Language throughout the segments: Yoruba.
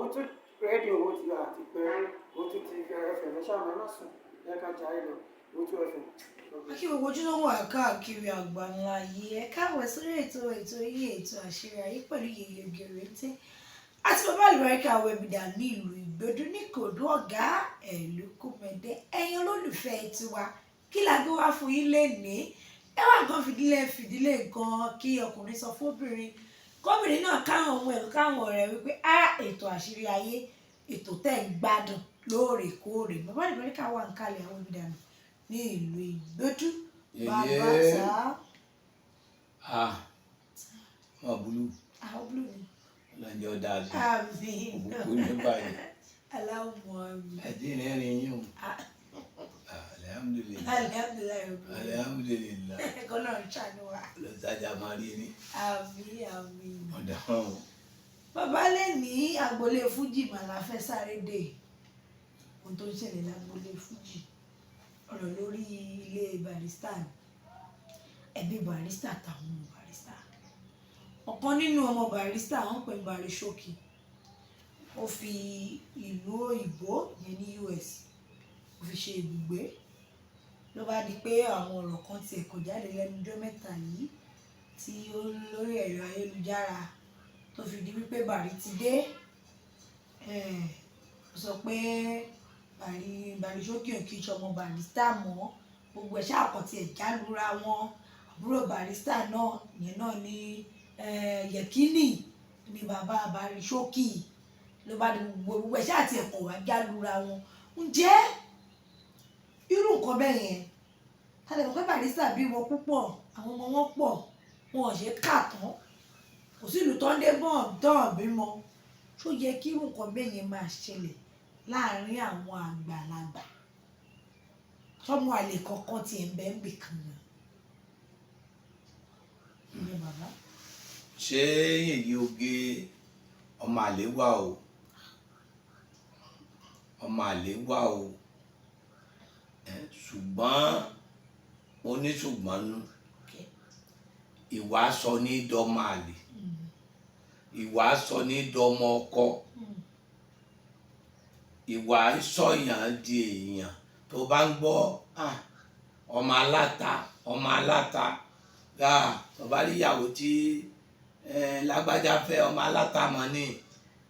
òun tún rédíò owó ti àti pé òun tún ti ẹfẹ̀ lẹ́sàmọ́ ẹ má sùn ẹ ká jà ẹ lọ òun tún ẹfẹ̀. kí gbogbo ojú ló wà káàkiri àgbáńlá yìí ẹ káwọ́ sórí ètò yìí ètò àṣírí ayé pẹ̀lú Yèyé Ògèrèǹté àti bàbá àlùbáríkà wẹ̀bìdà ní ìlú Ìgbòdú ní kòdú ọ̀gá Ẹ̀lúkúmẹdẹ ẹ̀yin olólùfẹ́ tiwa kí la gbé wá fún yín lénìí ẹ wá nǹkan fìdílé nǹkan kí ọkùnrin sọ fóbìnrin kóbìnrin náà káwọn ohun ẹ̀rọ káwọn ọ̀rẹ́ wípé ètò àṣírí ayé ètò tẹ̀ ń gbádùn lóòrèkóòrè bàbá àlùbáríkà wà ń kalẹ̀ àwọn Wẹ̀bìdà ní ìlú Ìgbòdú bàbá sá. Bulu. Bulu ni. Lọ́jọ́ dáadé. Àmín. Òkú ní báyìí. Aláwọ̀ àmín. Ẹ̀dín rẹ̀ yín o. Alhamdulillah. Alhamdulillah. Alhamdulillah. Kọ́lọ́ ń ṣàánú wa. Lọ́sàjà máa rí ni. Àmín àmín. Ọ̀dà hàn o. Bàbá lè ní agboolé Fújì mà la fẹ́ sáré dé. Ohun tó ń ṣẹlẹ̀ lágboolé Fújì. Ọ̀rọ̀ lórí ilé Barrister ni. Ẹbí Barrister àtàwọn ọmọ Barrister. Ọ̀kan nínú ọmọ Barrister wọ́n pè Barishoki. Ó fi ìlú òyìnbó yẹn ní US ó fi ṣe ibùgbé. Ló bá di pé àwọn ọ̀rọ̀ kan ti ẹ̀kọ́ jáde lẹ́nu ọjọ́ mẹ́ta yìí tí ó lórí ẹ̀rọ ayélujára tó fi di wípé Bari ti dé. Ó sọ pé Barishoki ò kí í ṣọmọ Barrister mọ́ gbogbo ẹ̀ṣẹ́ àkọ́tì ẹ̀já lura wọn àbúrò Barrister náà ìyẹn náà ní Yekini ní bàbá Barishoki ló bá di gbogbo ẹ̀ṣẹ́ àti ẹ̀kọ́ wá já lura wọn. Ǹjẹ́ irú nǹkan bẹ́ẹ̀ yẹn tàbí pé Barrister bí wọn púpọ̀ àwọn ọmọ wọn pọ̀ wọn ò ṣe kà tán kò sí ìlú tó ń dé bọ́ọ̀ dán bímọ ṣó yẹ kí irú nǹkan bẹ́ẹ̀ yẹn máa ṣẹlẹ̀ láàárín àwọn àgbàlagbà tọ́mọ àlè kọ̀ọ̀kan ti ẹ̀ ń bẹ́ ń bì kan náà. Ilé bàbá. Ṣé Yèyé Oge ọmọ àlè wà o? Ọmọ àlè wà o. Ṣùgbọ́n oníṣùgbọ́n nú. Ìwà sọ ní dọ́mọ àlè. Ìwà sọ ní dọ́mọ ọkọ. Ìwà sọ̀yàn di èèyàn tó bá ń gbọ́ ọmọ aláta tó bá rí ìyàwó tí lágbájá fẹ́ ọmọ aláta mọ́ ni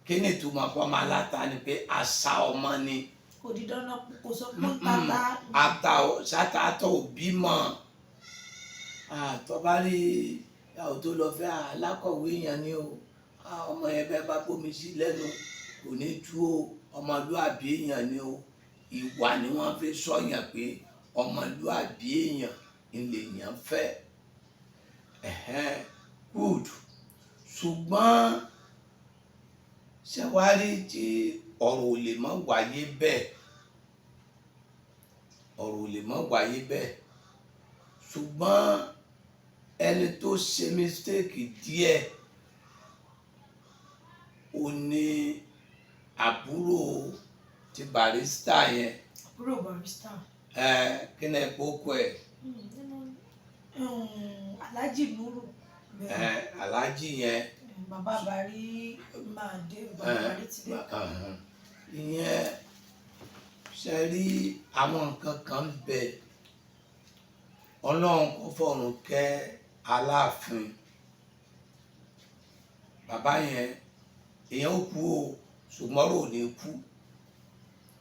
kí ni ìtumọ̀ pé ọmọ aláta ni pé àṣà ọmọ ni. Kò di dandan kò sọ pé tata. Sátátọ̀ òbí mọ̀ tó bá rí ìyàwó tó lọ fẹ́ alákọ̀wé yẹn ni o ọmọ yẹn bẹ́ẹ̀ bá bómi sí lẹ́nu kò ní tú o ọmọlúàbí èèyàn ni o ìwà ni wọ́n fi sọ̀yàn pé ọmọlúàbí èèyàn ìlèyàn fẹ́ good ṣùgbọ́n ṣẹ̀wárí tí ọ̀rọ̀ ò lè má wáyé bẹ́ẹ̀ ṣùgbọ́n ẹni tó ṣe mistake díẹ̀ ó ní àbúrò ti Barrister yẹn. Àbúrò Barrister. Kí ni ẹ̀pọ̀ kọ ẹ̀? Alhaji Nuru. Alhaji yẹn. Bàbá Bari máa dé bàbá Bari ti dé. Ìyẹn ṣe rí àwọn nǹkan kan bẹ Ọlọ́run kò fọ̀run kẹ́ Aláàfin bàbá yẹn èèyàn ó kú o ṣùgbọ́n rò ní kú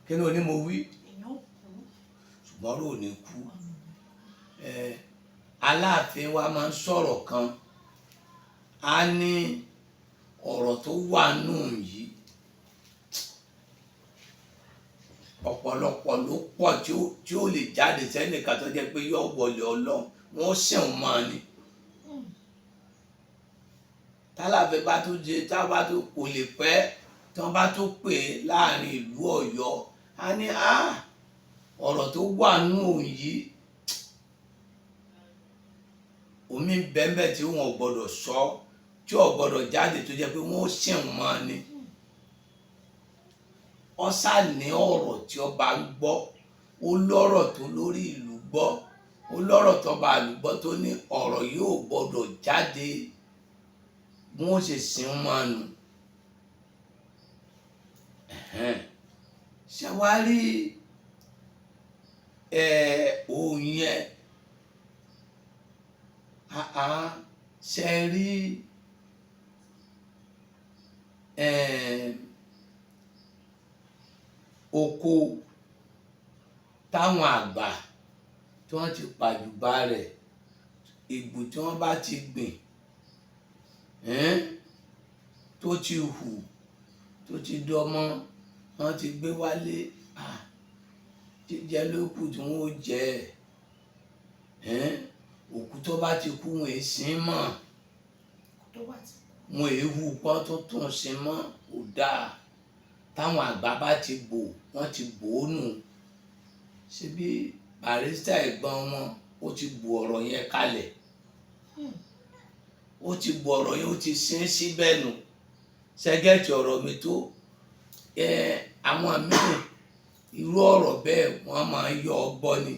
kí ni o ní mo wí ṣùgbọ́n rò ní kú Aláàfin wa máa ń sọ̀rọ̀ kan a ní ọ̀rọ̀ tó wà nù yìí ọ̀pọ̀lọpọ̀ ló pọ̀ tí ó lè jáde sẹ́nìkan tó jẹ́ pé yóò wọlé Ọlọ́run wọ́n ṣẹ̀wọ̀n máa ní tálàfẹ́ bá tó jẹ tábà tó kò lè pẹ́ tí wọ́n bá tó pè láàrin ìlú Ọ̀yọ́ a ní ọ̀rọ̀ tó wà nù yìí omi bẹ́ẹ̀ tí wọn ò gbọ́dọ̀ sọ tí ò gbọ́dọ̀ jáde tó jẹ́ pé wọ́n ṣẹ̀wọ̀n máa ní ọ̀sà ní ọ̀rọ̀ tí ọba ń gbọ́ ó lọ́rọ̀ tó lórí ìlú gbọ́ ó lọ́rọ̀ tó bá ìlú gbọ́ tó ní ọ̀rọ̀ yóò gbọ́dọ̀ jáde bí wọ́n ṣe sìn máa nù ṣàwárí òun yẹn ṣe rí oko táwọn àgbà tí wọ́n ti pàjùbà rẹ̀ ìgbò tí wọ́n bá ti gbìn tó ti hù tó ti dọmọ wọ́n ti gbé wálé jíjẹ lókù tí wọ́n ó jẹ òkú tó bá ti kú wọn èsìn mọ́ wọn èéhu pọ́n tó tún sin mọ́ ò dáa táwọn àgbà bá ti bò wọ́n ti bò ó nù ṣebí Barrister ẹ̀gbọ́n wọn ó ti bò ọ̀rọ̀ yẹn kalẹ̀ ó ti bò ọ̀rọ̀ yẹn ó ti sin síbẹ̀ nù ṣẹ́gẹ́tì ọ̀rọ̀ mi tó àwọn míì irú ọ̀rọ̀ bẹ́ẹ̀ wọ́n máa ń yọ ọgbọ́n ni.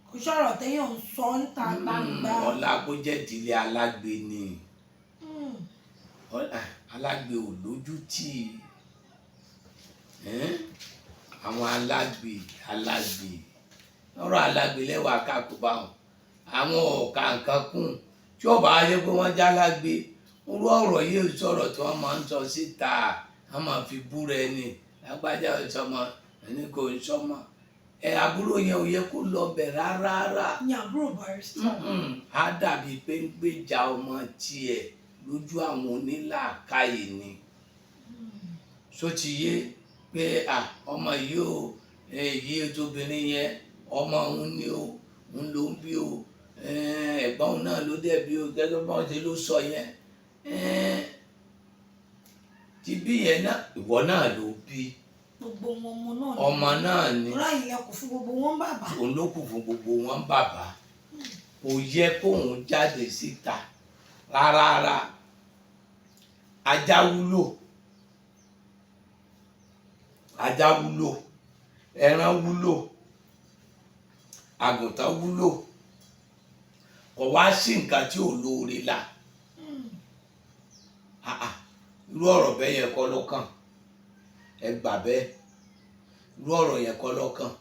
kò sọ̀rọ̀ téèyàn ń sọ níta gbangba. ọ̀la kó jẹ́ ìdílé alágbe ni alágbe ò lójú tì àwọn alágbe ọ̀rọ̀ alágbe lẹ́wà kákó báwọn àwọn ọ̀ka nǹkan kún tí ó bá yẹ pé wọ́n já alágbe irú ọ̀rọ̀ yìí sọ̀rọ̀ tí wọ́n máa ń sọ síta wọ́n máa fi búra ẹni lágbájá ìsọmọ ẹni kò ń sọmọ àbúrò yẹn ò yẹ kó lọ bẹ̀ rárá. ní àbúrò Barrister. á dàbí pé ń gbèjà ọmọ tiẹ̀ lójú àwọn onílàákàyè ni só ti yé pé ọmọ yìí ò èyí tóbìnrin yẹn ọmọ òun ni ó ń ló ń bí o ẹ̀gbọ́n òun náà ló dẹ̀ bí o gẹ́gẹ́ bọ́n ṣe ló sọ yẹn ti bí yẹn náà ìwọ náà ló bí gbogbo wọn ọmọ náà ni ọ̀rọ̀ ìyẹn kò fún gbogbo wọn bàbá òun ló kù fún gbogbo wọn bàbá kò yẹ kóun jáde síta rárá ajá wúlò ẹran wúlò àgùntàn wúlò kò wá sí nǹkan tí ò lóore là irú ọ̀rọ̀ bẹ́ẹ̀ yẹn kọ́ lọ́kàn ẹ gbà bẹ́ẹ̀ irú ọ̀rọ̀ yẹn kọ́ lọ́kàn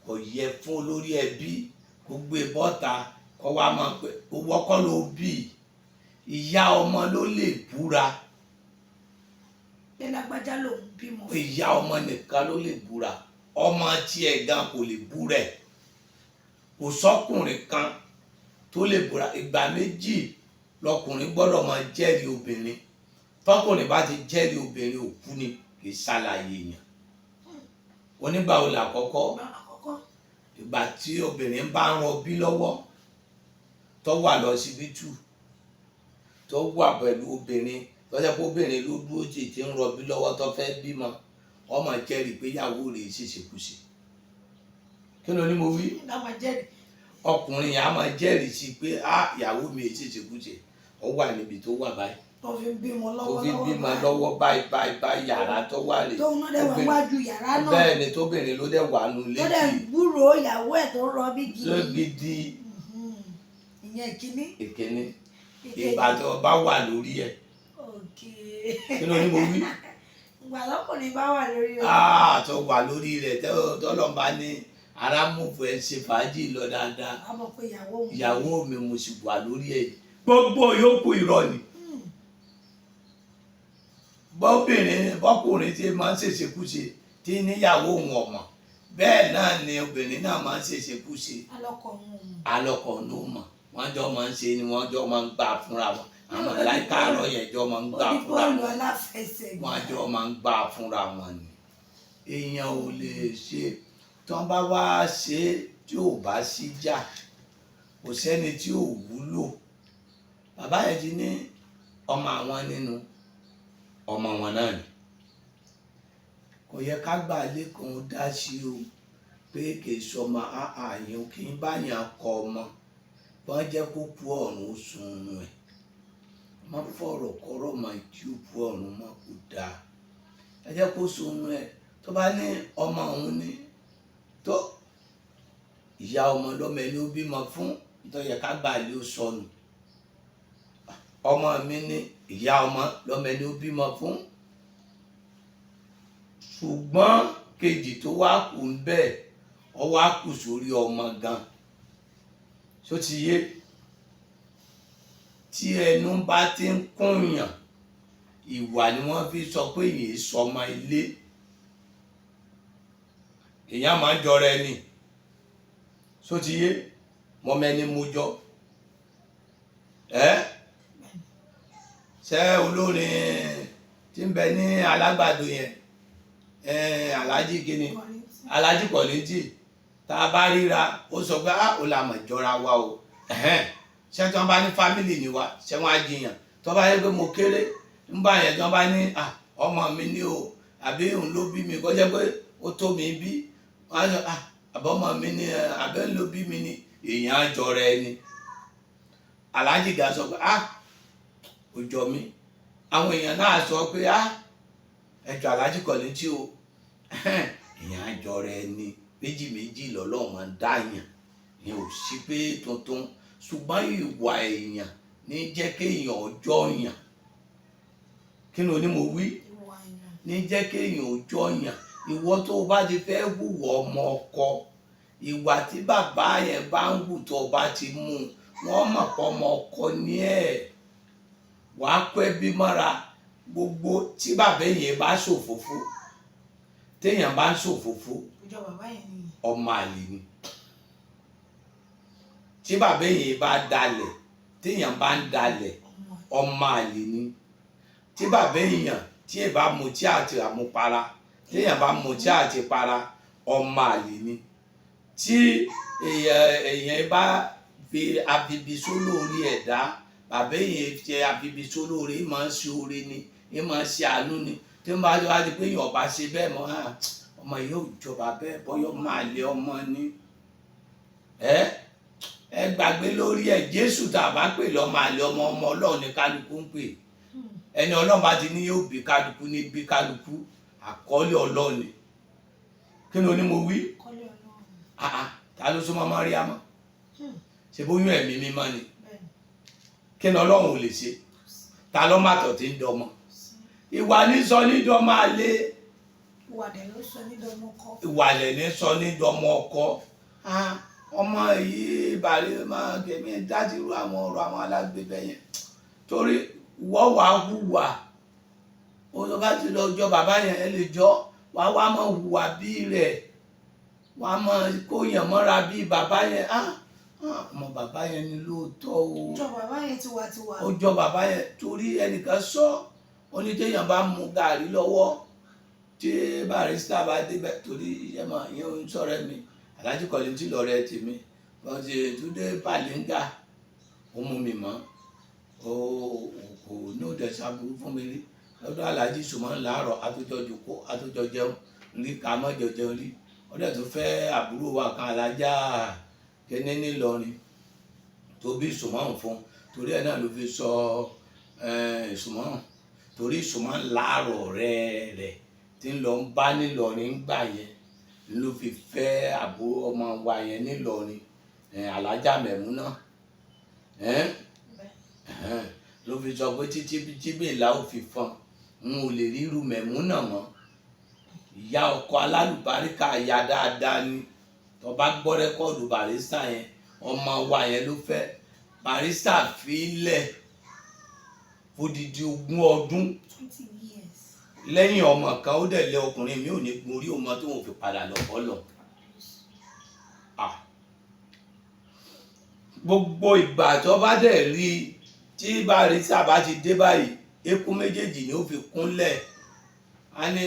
kò yẹ fún olórí ẹbí kó gbé bọ́ta kó wá máa pẹ́ owó kọ́ ló bí ìyá ọmọ ló lè búra lágbájá lòun bímọ ìyá ọmọ nìkan ló lè búra ọmọ tiẹ̀ gan kò lè búra ẹ̀ kò sọ́kùnrin kan tó lè búra ìgbà méjì lọkùnrin gbọ́dọ̀ máa jẹ́rìí obìnrin tọkùnrin bá ti jẹ́rìí obìnrin òkú ni kì í ṣàlàyé yẹn onígbàwò làkọ́kọ́ ìgbà tí obìnrin bá ń rọbí lọ́wọ́ tó wà lọsibítù tó wà pẹ̀lú obìnrin tó jẹ́ pé obìnrin ló dúró tì tí ń rọbí lọ́wọ́ tó fẹ́ bímọ ọmọ jẹ́rìí pé ìyàwó rẹ̀ ṣèṣekúṣe kí ló ní mo wí ọkùnrin yẹn á máa jẹ́rìí sí pé ìyàwó mi ṣèṣekúṣe ó wà níbi tó wà báyìí tó fi bímọ lọ́wọ́ báyìí yàrá tó wà lè tóun náà dẹ̀ wà wájú yàrá náà bẹ́ẹ̀ ni tóbìnrin ló dẹ̀ wà nù létí tó dẹ̀ gbúrò ìyàwó ẹ̀ tó rọbí gidi ìyẹn ìkíní ìbàdàn bá wà lórí ẹ̀ kí ló ní mo wí ìgbà lọ́kùnrin bá wà lórí ẹ̀ tó wà lórí rẹ̀ tọ́lọ́mbà ní arámùfù ẹ̀ ṣe fàájì lọ dáadáa ìyàwó mi mo sì wà lórí ẹ̀ gbogbo yòókù irọ́ ni bọ́kùnrin tí máa ń ṣèṣekúṣe tí níyàwó òun ọ̀mọ̀ bẹ́ẹ̀ náà ni obìnrin náà máa ń ṣèṣekúṣe alọ́kọ̀ òun ò mọ̀ wọ́n jọ máa ń ṣe ni wọ́n jọ máa ń gbà fúnra wọn àwọn láìka àárọ̀ yẹn jọ máa ń gbà fúnra wọn wọ́n jọ máa ń gbà fúnra wọn ni èèyàn ò lè ṣe tí wọ́n bá wá ṣe tí ò bá síjà kò sẹ́ni tí ò wúlò bàbá yẹn ti ní ọmọ àwọn nínú ọmọ wọn náà ni kò yẹ ká gbà lẹ́kàn dá sí o pé kì í sọmọ àyàn kì í báyàn kọ ọmọ wọ́n jẹ́ kó kú ọ̀run sunun ẹ̀ má fọ̀rọ̀ kọ́rọ̀ máa jí òkú ọ̀run má kó dáa ẹ jẹ́ kó sunun ẹ̀ tó bá ní ọmọ òun ní tó ìyá ọmọ lọ́mọ ẹni ó bímọ fún tó yẹ ká gbà lé ó sọnù ọmọ mi ní ìyá ọmọ lọ́mọ ẹni ó bímọ fún ṣùgbọ́n kejì tó wá kù ń bẹ̀ ọ wá kù sórí ọmọ gan. ṣó ti yé? tí ẹnu bá ti ń kúnyàn ìwà ni wọ́n fi sọ pé èyí sọmọ ilé. èèyàn máa ń jọra ẹni. ṣó ti yé? mo mẹ́ni mo jọ. ṣé olórin tí ń bẹ ní Alágbàdo yẹn Alhaji kini Alhaji Kollington tá a bá ríra ó sọ pé ó là mọ̀ jọra wa o. ṣé tí wọ́n bá ní fámìlì ni wa ṣé wọ́n á jiyàn tó bá yẹ pé mo kéré ń bá yẹn tí wọ́n bá ní ọmọ mi ni o àbí òun ló bí mi kó jẹ́ pé ó tó mi bí wọ́n á sọ àbọ̀mọ mi ni àbẹ́ ló bí mi ni. èèyàn á jọra ẹni. Alhaji ga sọ pé ó jọ mí. àwọn èèyàn náà sọ pé ẹjọ́ Alhaji Kollington o. èèyàn á jọra ẹni. méjì méjì lọ́lọ́run máa ń dáyàn. ìyẹn ò sí pé tuntun ṣùgbọ́n ìwà èèyàn ní jẹ́ kéèyàn ọjọ́ yàn. kí ni mo wí? ní jẹ́ kéèyàn ọjọ́ yàn. ìwọ tó o bá ti fẹ́ hùwà ọmọ ọkọ ìwà tí bàbá yẹn bá ń hù tó o bá ti mú wọn mọ̀ pé ọmọ ọkọ ní ẹ̀. wàá kọ́ ẹbí mọ́ra. gbogbo tí bàbá yẹn bá ṣòfófó téèyàn bá ń ṣòfófó ọmọ àlè ni. tí bàbá yẹn bá dalẹ̀ téèyàn bá ń dalẹ̀ ọmọ àlè ni. tí bàbá èèyàn tí ẹ bá mutí àti àmupara téèyàn bá mutí àti para ọmọ àlè ni. tí èèyàn bá fi abibiso lórí ẹ̀dá bàbá èèyàn fi abibiso lórí ẹ máa ń ṣe oore ni ẹ máa ń ṣe àánú ni. tí wọ́n bá wá di pé èèyàn bá ṣe bẹ́ẹ̀ mọ́ ọmọ yìí ò jọba bẹ́ẹ̀ bọ́yọ́ máa lé ọmọ ni. ẹ gbàgbé lórí ẹ Jésù tá a bá pè lọ́mọ àlè ọmọ Ọlọ́run ní kálukú ń pè. ẹni Ọlọ́run bá ti ní yóò bí kálukú ní bí kálukú àkọọ́lẹ̀ Ọlọ́run ni. kí ni mo wí? ta ló súnmọ́ Máríámù? ṣe bóyún ẹ̀mí mímọ́ ni. kí ni Ọlọ́run ò lè ṣe? ta ló má tọ̀ tí ń dọmọ? ìwà ní sọ ní dọmọ àlè. ìwà lẹ̀ ní sọ ní dọmọ ọkọ. ọmọ yìí bàrí máa gẹ̀mí dájú àwọn ọ̀rọ̀ àwọn alágbèbẹ yẹn torí wọ́n wà hùwà ó bá ti lọ jọ bàbá yẹn ẹ lè jọ wà wá mọ̀ hùwà bí rẹ̀ wà mọ̀ kóyàn mọ́ra bí bàbá yẹn ọmọ bàbá yẹn ni lóòótọ́ o. jọ bàbá yẹn tiwa. ó jọ bàbá yẹn torí ẹnìkan sọ onídéèyàn bá mu gàrí lọ́wọ́ tí barista bá débẹ̀ torí ìyẹn ò ń sọ̀rọ̀ mi Alhaji Kollington lọ́rẹ́ tèmi wọ́n ti Túndé Bàlíngà ó mú mi mọ́ kò ní òde ṣàbùrú fún mi rí lọ́dọ̀ Alhaji Sùmọ́ láàárọ̀ àtòjọ jòkó àtòjọ jẹun rí ká mọ́jọ jẹun rí wọ́n dẹ̀ tó fẹ́ àbúrò wa kan Alájà Kíní nílọrin tó bí Sùmọ́ fún torí ẹ̀ náà ló fi sọ Sùmọ́ torí Sùmọ́ láàárọ̀ rẹ̀ tí ń lọ ń bá nílọrin gbà yẹn ló fi fẹ́ àbúrò ọmọ wa yẹn nílọrin Alájà Mẹ̀múnà ló fi sọ pé títí bèèlà ò fi fọn n ò lè ríru Mẹ̀múnà mọ́. ìyá ọkọ alálùbáríkà ìyá dáadáa ni tó bá gbọ́ rẹ́kọ́ọ̀dù Barrister yẹn ọmọ wa yẹn ló fẹ́. Barrister fi lẹ̀ fódìdí 20 ọdún lẹ́yìn ọmọ kan ó dẹ̀ lé ọkùnrin mi ò ní gun orí ọmọ tó wọn fi padà lọ bọ́lọ̀. gbogbo ìgbà tó bá dẹ̀ rí tí Barrister bá ti dé báyìí eku méjèèjì ni ó fi kúnlẹ̀ á ní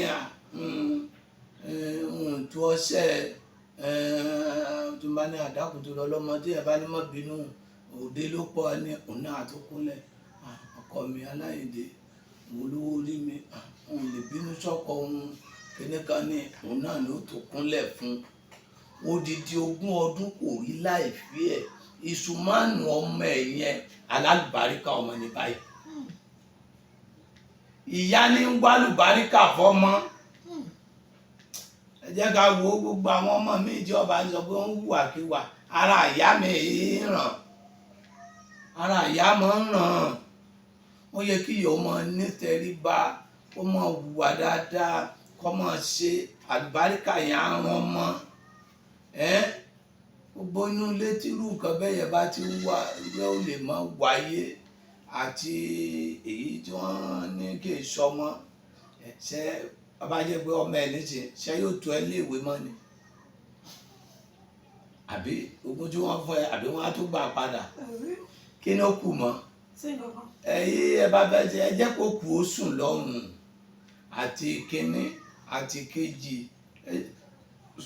tó ọṣẹ tó bá ní àdákùn tó lọ lọ́mọdé ẹ̀ bá ní mọ́ bínú òde ló pọ̀ ní òun náà tó kúnlẹ̀ ọkọ mi Aláìndé òun lówó rí mi òun lè bínú sọ́kọ òun kíníkan ní òun náà ló tó kúnlẹ̀ fún odidi 20 ọdún kò rí láì fi ẹ̀ ìsùnmánu ọmọ ẹ̀ yẹn alálùbáríkà ọmọ ní báyìí ìyá ní ń wá lùbáríkà fọ́mọ. ẹ jẹ́ ká wo gbogbo àwọn ọmọ mi ìjọba sọ pé wọ́n ń hùwàkiwà ara ìyá mi ràn ara ìyá máa ń ràn. ó yẹ kí ìyá ọmọ nítẹríba ó máa hùwà dáadáa kọ́ máa ṣe àlùbáríkà yẹn á rán mọ́ gbogbo inú ilé tí irú nǹkan bẹ́ẹ̀ yẹn bá ti wà yóò lè máa wáyé àti èyí tí wọ́n ní kí n sọmọ ṣe bàbá jẹ́ pé ọmọ ẹ̀ níṣẹ́ ṣe yóò tó ẹ léèwé mọ́ ni àbí ogún tí wọ́n fún ẹ àbí wọ́n á tún gbà padà kí ni ó kù mọ́ ẹ bá bẹ́ẹ̀ ṣe ẹ jẹ́ kó kù ó sùn lọ́rùn àti kínní àti kejì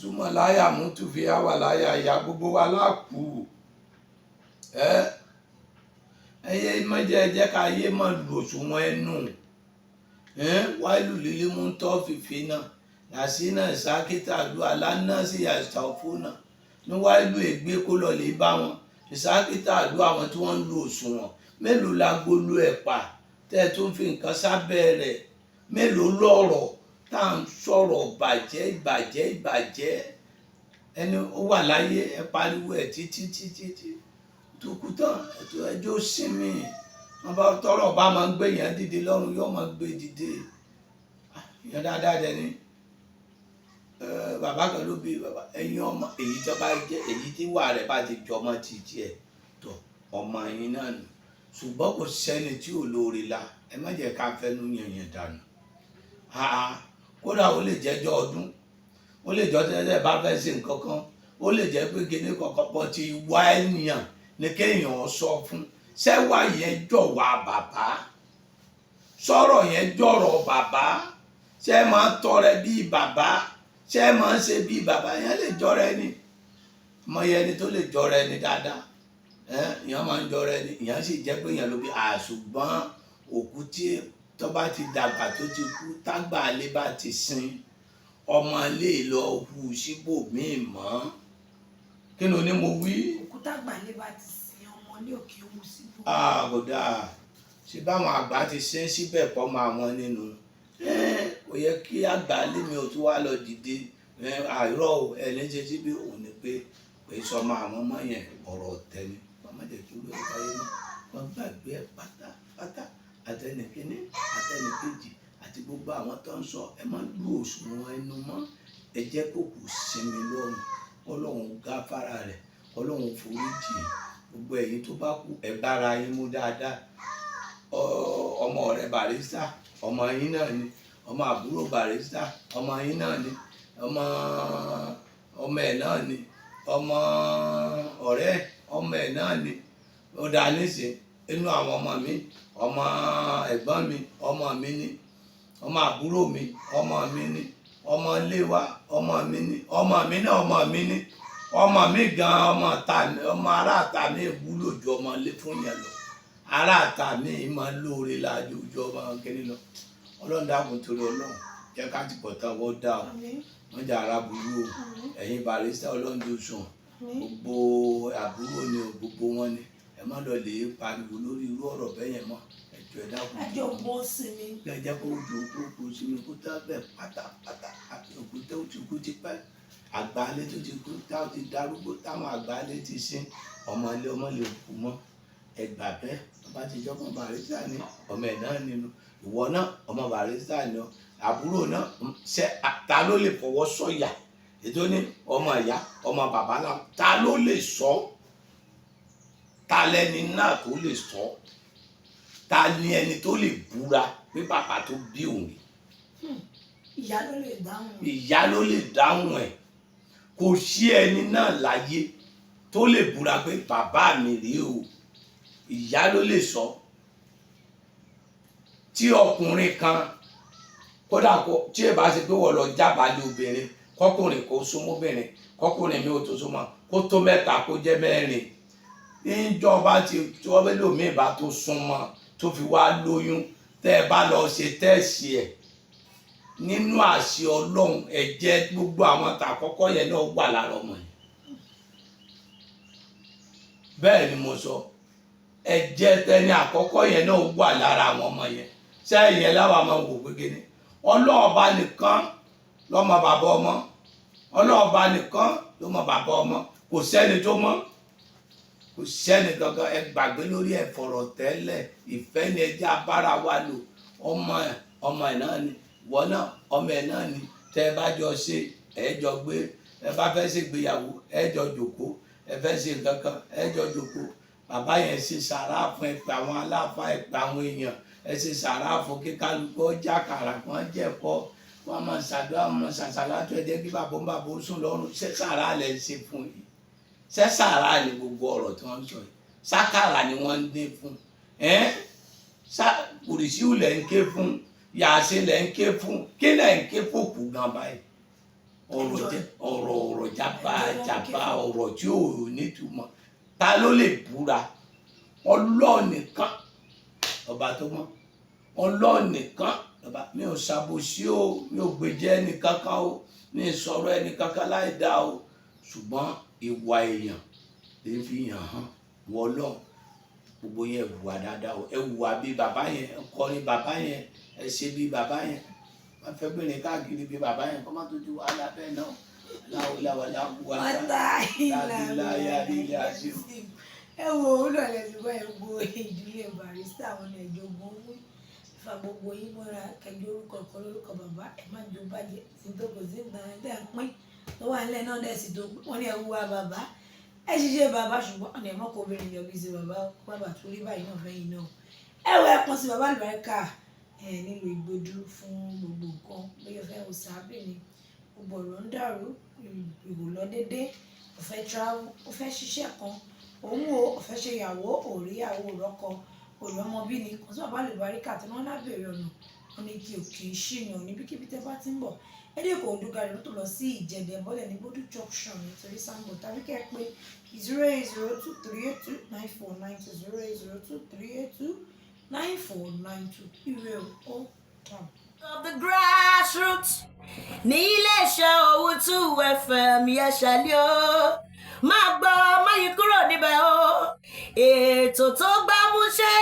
súnmọ́ láyà mú tún fi á wà láyà ìyá gbogbo wa láàkú ẹyẹ mọ́jẹ́ ẹ jẹ́ ká yé mọ́ lu òṣùwọ̀n ẹnu wáìlú lílé mú tọ́ fìfì náà yàsínà ìsákítà lu aláná sí àìsàfó náà ní wáìlú ègbé kó lọ lè bá wọn ìsákítà lu àwọn tí wọ́n ń lu òṣùwọ̀n mélòó la gbolu ẹ̀pà tẹ́ ẹ tó ń fi nǹkan sábẹ́ rẹ̀ mélòó lọ́rọ̀ tá à ń sọ̀rọ̀ ìbàjẹ́ ẹni ó wà láyé ẹ pariwo ẹ títí tó kú tán ẹjọ́ sinmi wọn bá tọrọ bá máa ń gbé yẹn dìde lọ́rùn yóò máa gbé dìde yẹn dáadáa dẹ ni bàbá kan ló bí bàbá ẹ̀yin ọmọ èyí tó bá jẹ èyí tí wà rẹ bá ti jọmọ títí ẹ tó ọmọ yín náà nù ṣùgbọ́n kò sẹ́ni tí ò lóore la ẹ má jẹ́ ká fẹ́nu yẹn dànù kódà ó lè jẹ́jọ́ ọdún ó lè jọ tẹ́lẹ̀ bá fẹ́ ṣe nǹkan kan ó lè jẹ́ pé kíní kọ̀ọ̀kan pọ̀ ti wá ènìyàn ní kéèyàn sọ fún ṣẹ́wà yẹn jọ̀wọ́ bàbá sọ̀rọ̀ yẹn jọ̀rọ̀ bàbá ṣé máa ń tọrẹ bíi bàbá ṣé máa ń ṣe bíi bàbá yẹn lè jọrẹ ni mọ yẹn ni tó lè jọrẹ ni dáadáa ìyẹn máa ń jọrẹ ni ìyẹn sì jẹ́ pé ìyẹn ló bí àṣùgbọ́n òkú tí tó bá ti dàgbà tó ti kú tágbà alẹ́ bá ti sin ọmọ ilé lọ hu síbòmíì mọ́ kí ló ní mo wí. òkúta àgbàlẹ̀ bá ti sin ọmọ ilé òkè hu síbò. kò dáa ṣe báwọn àgbà ti sin síbẹ̀ pọ̀ mọ́ àwọn nínú kò yẹ kí àgbà ilé mi ò tún wá lọ dìde àìrọ̀ ẹni ṣe síbi òun ni pé sọmọ àwọn ọmọ yẹn ọ̀rọ̀ ọ̀tẹ̀ ni wọ́n má jẹ́ kí wọ́n wáyé mọ́ wọ́n gbàgbé ẹ̀ pátápátá àtẹnìkíní àtẹnìkejì àti gbogbo àwọn tó ń sọ ẹ má lu òṣùwọ̀n ẹnu mọ́ ẹ jẹ́ kó kù sinmi lọ́rùn Ọlọ́run gáfárà rẹ̀ Ọlọ́run foríjì gbogbo ẹ̀yin tó bá kú ẹ bára yín mú dáadáa ọmọ rẹ̀ Barrister ọmọ yín náà ni ọmọ àbúrò Barrister ọmọ yín náà ni ọmọ ẹ̀ náà ni ọmọ ọ̀rẹ́ ọmọ ẹ̀ náà ni ó dáa nísìn inú àwọn ọmọ mi ọmọ ẹ̀gbọ́n mi ọmọ mi ni ọmọ àbúrò mi ọmọ mi ni ọmọ ilé wa ọmọ mi ni ọmọ mi náà ọmọ mi ni ọmọ mi gan ọmọ aráàta mi wúlò ju ọmọ ilé fún yẹn lọ aráàta mi máa lóore láàjò ju ọmọ kiri lọ Ọlọ́run dákun torí Ọlọ́run jẹ́ ká ti pọ̀ tán wọ́n dá o wọ́n jà ara burú o ẹ̀yin Barrister Ọlọ́run tó sùn gbogbo àbúrò ni o gbogbo wọn ni ẹ má lọ lè pariwo lórí irú ọ̀rọ̀ bẹ́ẹ̀ yẹn mọ́ ẹ̀jọ̀ ẹ̀dá kù. àjọ bọ́ sí mi. gbẹ̀jẹ̀ kó ojú òkú sí mi kó tá bẹ́ẹ̀ pátápátá àti òkú tó ti kú ti pẹ́ àgbálẹ̀ tó ti kú táwọn ti darúgbó táwọn àgbálẹ̀ ti sin ọmọ ilé ọmọ lè kú mọ́ ẹgbà bẹ́ẹ̀ ọba ti jọ́ ọmọ Barrister ni ọmọ ẹ̀ náà nínú ìwọ náà ọmọ Barrister ni àbúrò náà ṣe ta ló lè fọwọ́ sọ̀yà ètò ní ọmọ ìyá ọmọ bàbá náà ta ló lè sọ ta lẹni náà tó lè sọ ta ni ẹni tó lè búra pé bàbá tó bí òun ìyá ló lè dáhùn. ìyá ló lè dáhùn ẹ̀ kò sí ẹni náà láyé tó lè búra pé bàbá mi rèé o ìyá ló lè sọ tí ọkùnrin kan kódà tí ẹ bá ṣe pé wọ́n lọ jábàálẹ̀ obìnrin kọkùnrin kó súnmọ́ obìnrin kọkùnrin mi ò tó súnmọ́ kó tó mẹ́ta kó jẹ́ mẹ́rin níjọba tí wọ́n bẹ lómi bá tó súnmọ́ tó fi wá lóyún tẹ́ ẹ bá lọ ṣe tẹ́ẹ̀sì ẹ̀ nínú àṣẹ Ọlọ́run ẹ̀jẹ̀ gbogbo àwọn tàkọ́kọ́ yẹn náà wà lára ọmọ yẹn bẹ́ẹ̀ ni mo sọ ẹ̀jẹ̀ tẹni àkọ́kọ́ yẹn náà wà lára àwọn ọmọ yẹn sẹ́yìn yẹn láwa máa wò gbégé ni ọlọ́ọ̀ba nìkan lọ́mọ bàbá ọmọ ọlọ́ọ̀ba nìkan lọ́mọ bàbá ọmọ kò sẹ́ni tó mọ̀ kò sẹ́ni gangan ẹ gbàgbé lórí ẹ̀fọ̀rọ̀ tẹ́lẹ̀ ìfẹ́ ni ẹjẹ́ abára wa lò ọmọ ẹ̀ náà ni wọ́n náà ọmọ ẹ̀ náà ni tẹ́ ẹ bá jọ ṣe ẹ jọ gbé ẹ bá fẹ́ ṣègbéyàwó ẹ jọ jòkó ẹ fẹ́ ṣe nǹkan kan ẹ jọ jòkó bàbá yẹn ṣe sàrà fún ẹ pé àwọn aláàfáà ẹ pé àwọn èèyàn ẹ ṣe sàrà fún kíkálukú ọjà kàrà kan jẹ̀kọ́ wọn máa ṣàdúrà wọn ṣàṣàlá tó ẹ jẹ́ kí bàbá ó sùn lọ́rùn ṣé sàrà lẹ ṣe fún yìí ṣé sàrà ni gbogbo ọ̀rọ̀ tí wọ́n ń sọ yìí sákàrà ni wọ́n ń dín fún kùrìsíù lẹ̀ ń ké fún yàṣẹ lẹ̀ ń ké fún kí lẹ̀ ń ké fún kù gan báyìí ọ̀rọ̀ jàbá ọ̀rọ̀ tí ò nítumọ̀ ta ló lè búra Ọlọ́run nìkan ọba tó mọ́ Ọlọ́run nìkan ọba mi ò ṣàbòsí o mi ò gbèjẹ́ ẹnìkankan o mi ò sọ̀rọ̀ ẹnìkankan láì dá o ṣùgbọ́n ìwà èèyàn lè fi hàn hàn wọ́lọ́ gbogbo yẹn wùwà dáadáa o ẹ wùwà bí bàbá yẹn kọrin bàbá yẹn ẹ ṣe bí bàbá yẹn wọ́n fẹ́ gbìnrín káàkiri bí bàbá yẹn kọ́ má tó ti wà lábẹ́ náà láwùláwàlá wà lábìláyà lílé àṣẹ. ẹ wo olùwàlẹ̀ ṣùgbọ́n ẹ wo ìdílé Barrister àwọn ẹ̀jọ̀gbọ́n wí fa gbogbo yín mọ́ra kẹjọ orúkọ kan lórúkọ bàbá ẹ má jọ bàjẹ́ sí tó kò sí ìgbà ẹ̀ tẹ́ ń pín tó wà nílẹ̀ náà dẹ̀ sì tó wọ́n ní ẹ wúwa bàbá ẹ ṣiṣẹ́ bàbá ṣùgbọ́n ọ̀nà ẹ̀mọ́ kò obìnrin yọ bí ṣe bàbá tó rí báyìí náà fẹ́yìn náà ẹ wọ ẹ pọ́n sí bàbá àlùbáríkà ẹ nílò ìgbójú fún gbogbo nǹkan bóyá fẹ́ o sábẹ́ ni gbogbo ọ̀rọ̀ ń dàrú ìwò lọ dédé ó fẹ́ travel ó fẹ́ ṣiṣẹ́ kan òun ò fẹ́ ṣe ìyàwó òríyàwó òrọ́kọ òrọ́mọbí ni kò sí bàbá àlùbáríkà tí wọ́n lábẹ́rẹ́ ọ̀nà wọn ni kí o kì í ṣìyàn níbikíbi tẹ́ bá ti ń bọ̀ èdè kò dùgàrí ló tó lọ sí ìjẹ̀dẹ̀ bọ́lẹ̀ ní Bódú junction nítorí Sango tàbí kẹ́ ẹ pé 08023829492 08023829492 ìwé ó tàn. Of the grassroots ní iléeṣẹ́ Owutu FM yẹn ṣàlẹ́ o máa gbọ́ máyì kúrò níbẹ̀ o ètò tó gbámúṣé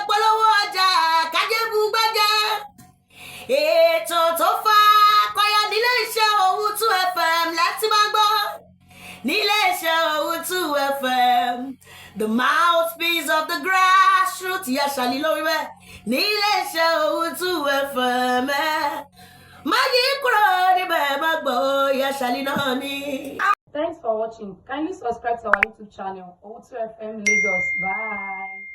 polówó ọjà kájébù gbẹ́jẹ́ ètò tó fa akọyọ nílé iṣẹ́ Owutu FM láti máa gbọ́ nílé iṣẹ́ Owutu FM the mouthpiece of the grassroots yẹn ṣàlẹ́ lórí bẹ́ẹ̀ nílé iṣẹ́ Owutu FM máa yí kúrò níbẹ̀ má gbọ́ yẹn ṣàlẹ́ náà ni. Thanks for watching. Kindly subscribe to our YouTube channel, Owutu FM Lagos. Bye.